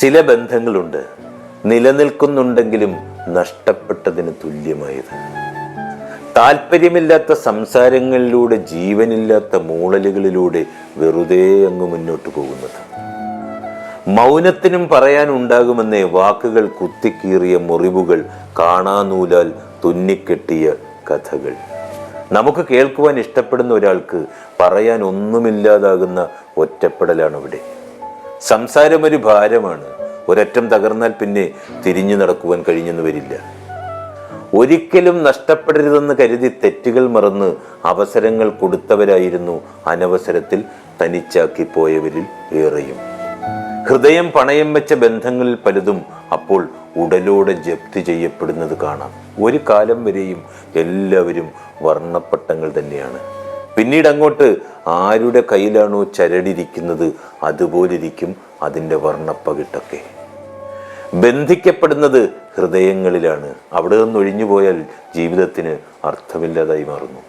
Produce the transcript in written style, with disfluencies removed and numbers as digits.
ചില ബന്ധങ്ങളുണ്ട് നിലനിൽക്കുന്നുണ്ടെങ്കിലും നഷ്ടപ്പെട്ടതിന് തുല്യമായത്. താല്പര്യമില്ലാത്ത സംസാരങ്ങളിലൂടെ, ജീവനില്ലാത്ത മൂളലുകളിലൂടെ വെറുതെ അങ്ങ് മുന്നോട്ട് പോകുന്നത്. മൗനത്തിനും പറയാനുണ്ടാകുമെന്നേ വാക്കുകൾ കുത്തിക്കീറിയ മുറിവുകൾ, കാണാനൂലാൽ തുന്നിക്കെട്ടിയ കഥകൾ. നമുക്ക് കേൾക്കുവാൻ ഇഷ്ടപ്പെടുന്ന ഒരാൾക്ക് പറയാൻ ഒന്നുമില്ലാതാകുന്ന ഒറ്റപ്പെടലാണ് അവിടെ. സംസാരം ഒരു ഭാരമാണ്. ഒരറ്റം തകർന്നാൽ പിന്നെ തിരിഞ്ഞു നടക്കുവാൻ കഴിഞ്ഞെന്ന് വരില്ല. ഒരിക്കലും നഷ്ടപ്പെടരുതെന്ന് കരുതി തെറ്റുകൾ മറന്ന് അവസരങ്ങൾ കൊടുത്തവരായിരുന്നു അനവസരത്തിൽ തനിച്ചാക്കി പോയവരിൽ ഏറെയും. ഹൃദയം പണയം വെച്ച ബന്ധങ്ങളിൽ പലതും അപ്പോൾ ഉടലോടെ ജപ്തി ചെയ്യപ്പെടുന്നത് കാണാം. ഒരു കാലം വരെയും എല്ലാവരും വർണ്ണപ്പട്ടങ്ങൾ തന്നെയാണ്. പിന്നീട് അങ്ങോട്ട് ആരുടെ കയ്യിലാണോ ചരടിരിക്കുന്നത് അതുപോലിരിക്കും അതിൻ്റെ വർണ്ണപ്പകിട്ടൊക്കെ. ബന്ധിക്കപ്പെടുന്നത് ഹൃദയങ്ങളിലാണ്. അവിടെ നിന്ന് ഒഴിഞ്ഞു പോയാൽ ജീവിതത്തിന് അർത്ഥമില്ലാതായി മാറുന്നു.